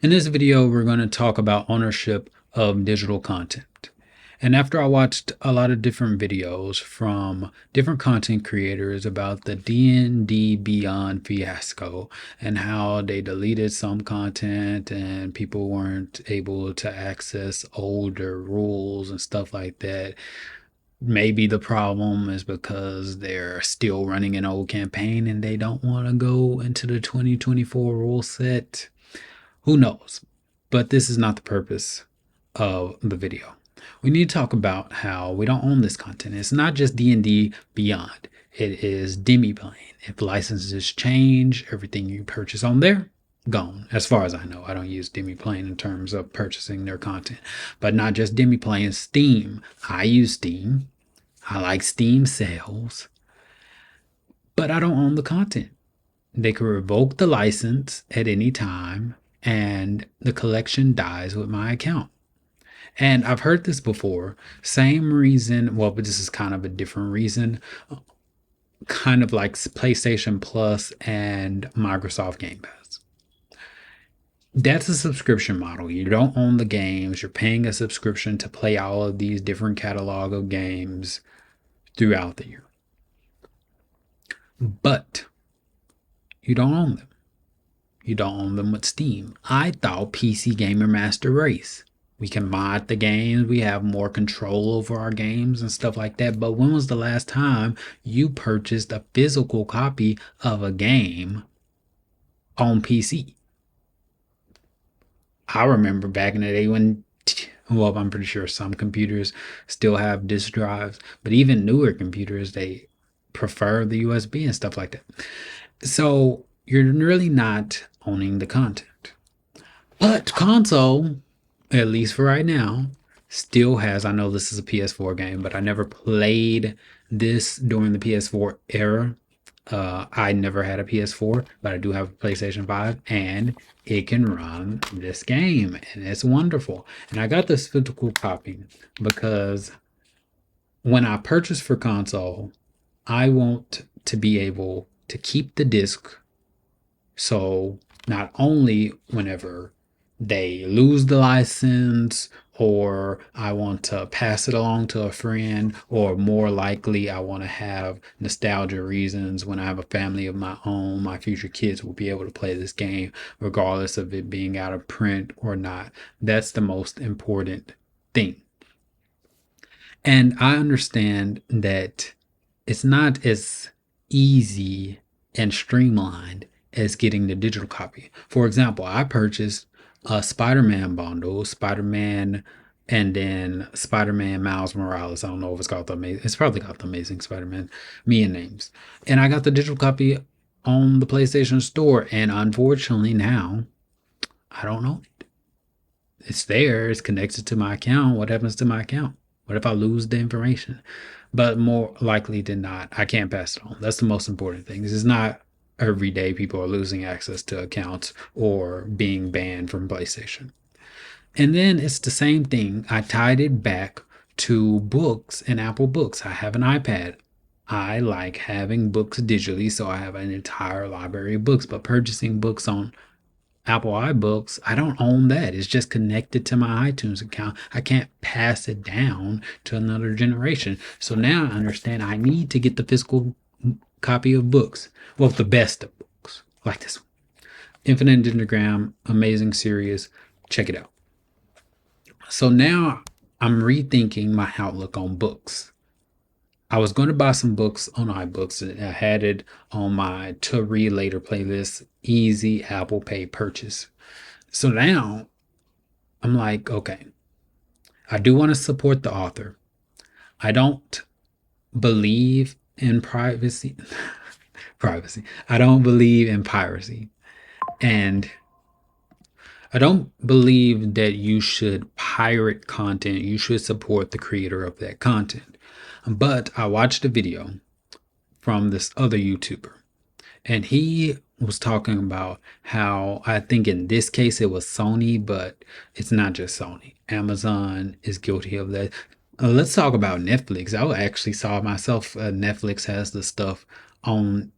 In this video, we're going to talk about ownership of digital content. And after I watched a lot of different videos from different content creators about the D&D Beyond fiasco and how they deleted some content and people weren't able to access older rules and stuff like that, maybe the problem is because they're still running an old campaign and they don't want to go into the 2024 rule set. Who knows? But this is not the purpose of the video. We need to talk about how we don't own this content. It's not just D&D Beyond. It is Demiplane. If licenses change, everything you purchase on there, gone. As far as I know, I don't use Demiplane in terms of purchasing their content. But not just Demiplane, Steam. I use Steam. I like Steam sales. But I don't own the content. They could revoke the license at any time and the collection dies with my account. And I've heard this before. Same reason, well, but this is kind of a different reason. Kind of like PlayStation Plus and Microsoft Game Pass. That's a subscription model. You don't own the games. You're paying a subscription to play all of these different catalog of games throughout the year. But you don't own them. You don't own them with Steam. I thought PC Gamer Master Race. We can mod the games. We have more control over our games and stuff like that. But when was the last time you purchased a physical copy of a game on PC? I remember back in the day when, well, I'm pretty sure some computers still have disk drives, but even newer computers, they prefer the USB and stuff like that. So you're really not owning the content. But console, at least for right now, still has, I know this is a PS4 game, but I never played this during the PS4 era. I never had a PS4, but I do have a PlayStation 5 and it can run this game and it's wonderful. And I got this physical copy because when I purchase for console, I want to be able to keep the disc. So not only whenever they lose the license or I want to pass it along to a friend, or more likely I want to have nostalgia reasons when I have a family of my own, my future kids will be able to play this game regardless of it being out of print or not. That's the most important thing. And I understand that it's not as easy and streamlined as getting the digital copy. For example, I purchased a Spider-Man bundle, Spider-Man, and then Spider-Man Miles Morales. I don't know if it's called the Amazing. It's probably called the Amazing Spider-Man. Me and names. And I got the digital copy on the PlayStation Store, and unfortunately now I don't know it. It's there. It's connected to my account. What happens to my account? What if I lose the information? But more likely than not, I can't pass it on. That's the most important thing. This is not every day people are losing access to accounts or being banned from PlayStation. And then it's the same thing. I tied it back to books and Apple Books. I have an iPad. I like having books digitally, so I have an entire library of books, but purchasing books on Apple iBooks, I don't own that. It's just connected to my iTunes account. I can't pass it down to another generation. So now I understand I need to get the physical copy of books. Well, the best of books, like this one. Infinite Dendrogram, amazing series. Check it out. So now I'm rethinking my outlook on books. I was going to buy some books on iBooks. I had it on my to read later playlist, easy Apple Pay purchase. So now I'm like, okay, I do want to support the author. I don't believe in privacy. I don't believe in piracy. And I don't believe that you should pirate content. You should support the creator of that content. But I watched a video from this other YouTuber, and he was talking about how, I think in this case it was Sony, but it's not just Sony. Amazon is guilty of that. Let's talk about Netflix. I actually saw myself, Netflix has the stuff on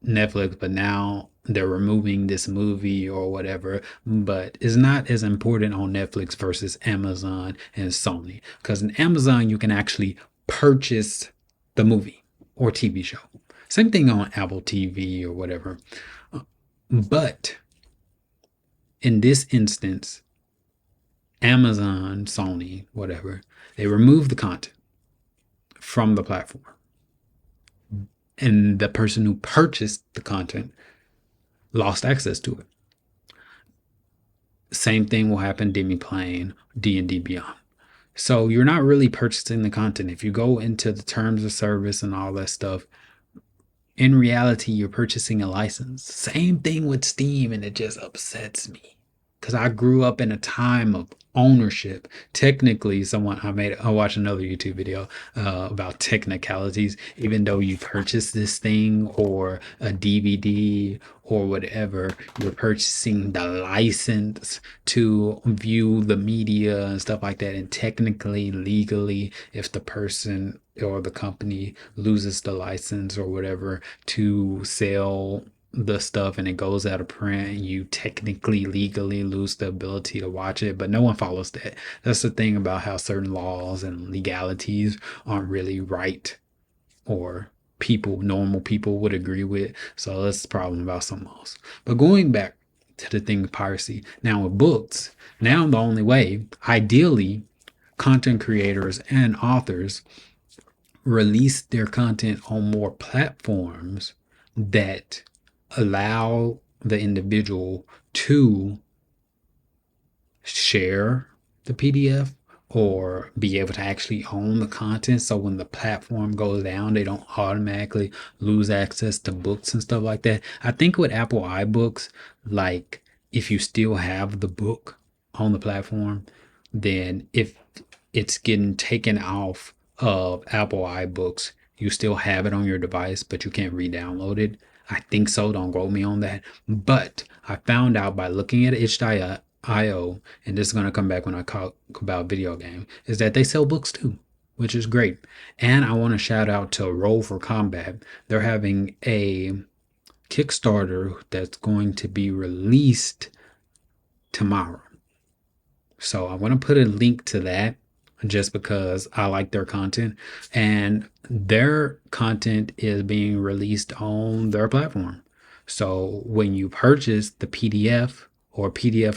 Netflix, but now they're removing this movie or whatever, but it's not as important on Netflix versus Amazon and Sony. Because in Amazon, you can actually purchase the movie or TV show. Same thing on Apple TV or whatever. But in this instance, Amazon, Sony, whatever, they remove the content from the platform. And the person who purchased the content lost access to it. Same thing will happen Demi playing D&D Beyond. So you're not really purchasing the content. If you go into the terms of service and all that stuff, in reality, you're purchasing a license. Same thing with Steam, and it just upsets me because I grew up in a time of ownership. Technically, I watched another YouTube video about technicalities. Even though you purchase this thing or a DVD or whatever, you're purchasing the license to view the media and stuff like that. And technically, legally, if the person or the company loses the license or whatever to sell the stuff and it goes out of print, you technically legally lose the ability to watch it, but no one follows that. That's the thing about how certain laws and legalities aren't really right, or normal people would agree with. So that's the problem about something else. But going back to the thing of piracy, now with books, now the only way, ideally, content creators and authors release their content on more platforms that allow the individual to share the PDF or be able to actually own the content. So when the platform goes down, they don't automatically lose access to books and stuff like that. I think with Apple iBooks, like if you still have the book on the platform, then if it's getting taken off of Apple iBooks, you still have it on your device, but you can't re-download it. I think so. Don't quote me on that. But I found out by looking at itch.io, and this is going to come back when I talk about video game, is that they sell books too, which is great. And I want to shout out to Roll for Combat. They're having a Kickstarter that's going to be released tomorrow. So I want to put a link to that just because I like their content, and their content is being released on their platform. So when you purchase the PDF or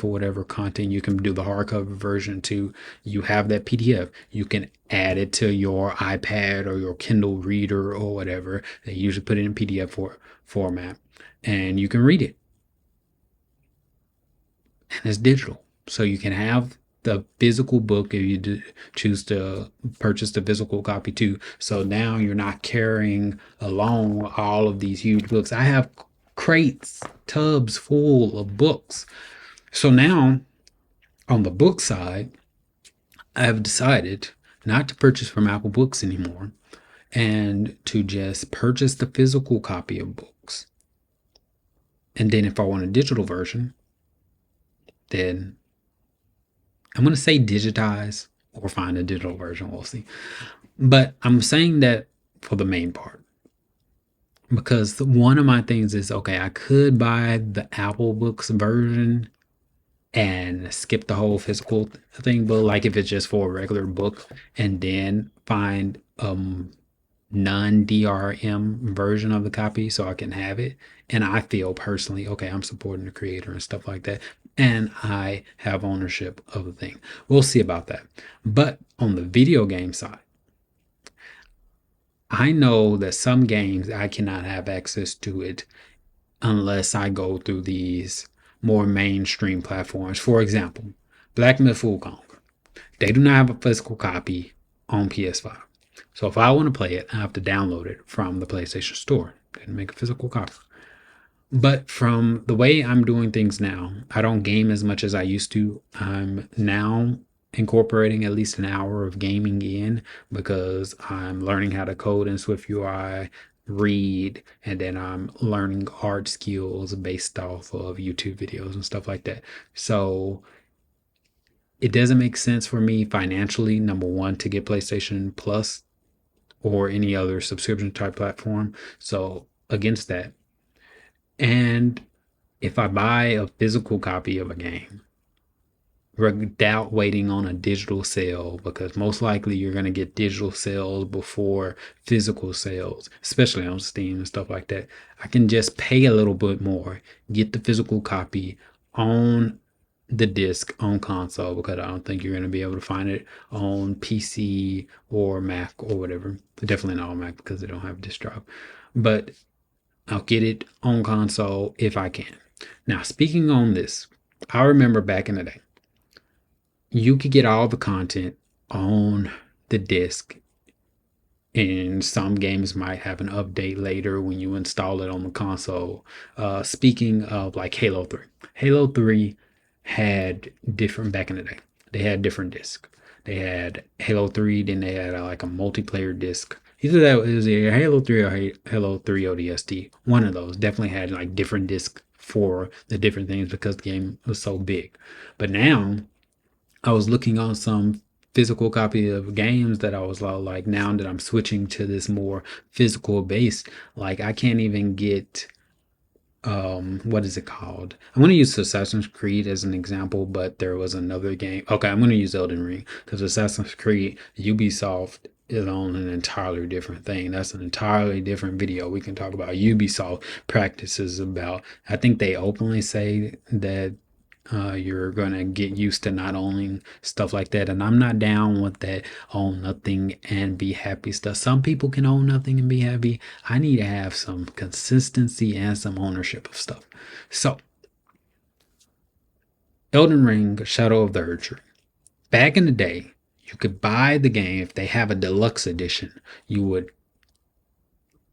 whatever content, you can do the hardcover version too. You have that PDF. You can add it to your iPad or your Kindle reader or whatever. They usually put it in PDF format, and you can read it. And it's digital. So you can have the physical book if you choose to purchase the physical copy too. So now you're not carrying along all of these huge books. I have crates, tubs full of books. So now on the book side, I have decided not to purchase from Apple Books anymore and to just purchase the physical copy of books. And then if I want a digital version, then I'm going to say digitize or find a digital version. We'll see. But I'm saying that for the main part, because one of my things is, okay, I could buy the Apple Books version and skip the whole physical thing, but like if it's just for a regular book, and then find non-DRM version of the copy so I can have it. And I feel personally, okay, I'm supporting the creator and stuff like that, and I have ownership of the thing. We'll see about that. But on the video game side, I know that some games I cannot have access to it unless I go through these more mainstream platforms. For example, Black Myth: Wukong. They do not have a physical copy on PS5. So if I want to play it, I have to download it from the PlayStation Store and make a physical copy. But from the way I'm doing things now, I don't game as much as I used to. I'm now incorporating at least an hour of gaming in because I'm learning how to code in SwiftUI, read, and then I'm learning art skills based off of YouTube videos and stuff like that. So it doesn't make sense for me financially, number one, to get PlayStation Plus or any other subscription type platform. So against that. And if I buy a physical copy of a game without waiting on a digital sale, because most likely you're going to get digital sales before physical sales, especially on Steam and stuff like that. I can just pay a little bit more, get the physical copy on the disc on console, because I don't think you're going to be able to find it on PC or Mac or whatever. Definitely not on Mac because they don't have disk drive. But I'll get it on console if I can. Now, speaking on this, I remember back in the day, you could get all the content on the disc, and some games might have an update later when you install it on the console. Speaking of like Halo 3, Halo 3 had different, back in the day, they had different discs. They had Halo 3, then they had like a multiplayer disc. Either that was either Halo 3 or Halo 3 ODST. One of those definitely had like different discs for the different things because the game was so big. But now I was looking on some physical copy of games that I was like, now that I'm switching to this more physical base, like I can't even get what is it called? I'm going to use Assassin's Creed as an example, but there was another game. Okay, I'm going to use Elden Ring because Assassin's Creed, Ubisoft is on an entirely different thing. That's an entirely different video. We can talk about Ubisoft practices about, I think they openly say that you're gonna get used to not owning stuff like that, and I'm not down with that own nothing and be happy stuff. Some people can own nothing and be happy. I need to have some consistency and some ownership of stuff. So Elden Ring, Shadow of the Erdtree. Back in the day, you could buy the game. If they have a deluxe edition, you would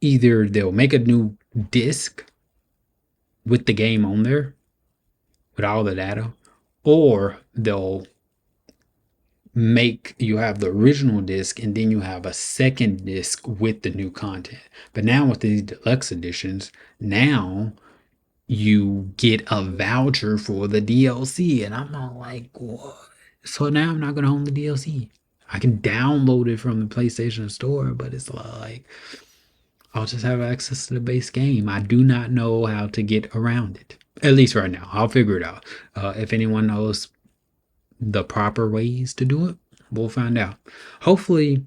either, they'll make a new disc with the game on there with all the data, or they'll make you have the original disc and then you have a second disc with the new content. But now with these deluxe editions, now you get a voucher for the DLC, and I'm not like, what? So now I'm not gonna own the DLC. I can download it from the PlayStation Store, but it's like I'll just have access to the base game. I do not know how to get around it. At least right now. I'll figure it out. If anyone knows the proper ways to do it, we'll find out. Hopefully,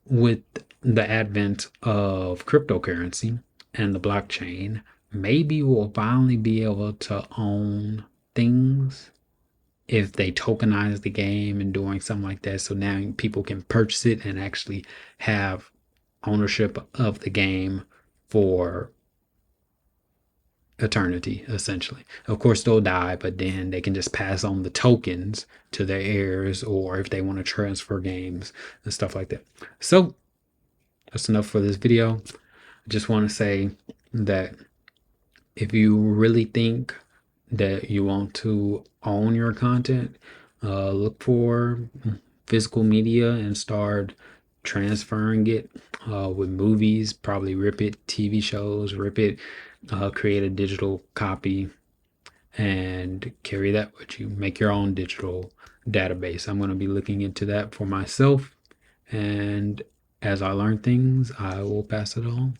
with the advent of cryptocurrency and the blockchain, maybe we'll finally be able to own things if they tokenize the game and doing something like that. So now people can purchase it and actually have ownership of the game for eternity, essentially. Of course, they'll die, but then they can just pass on the tokens to their heirs, or if they want to transfer games and stuff like that. So that's enough for this video. I just want to say that if you really think that you want to own your content, look for physical media and start transferring it with movies. Probably rip it, TV shows, rip it, create a digital copy and carry that with you. Make your own digital database. I'm going to be looking into that for myself, and as I learn things, I will pass it on.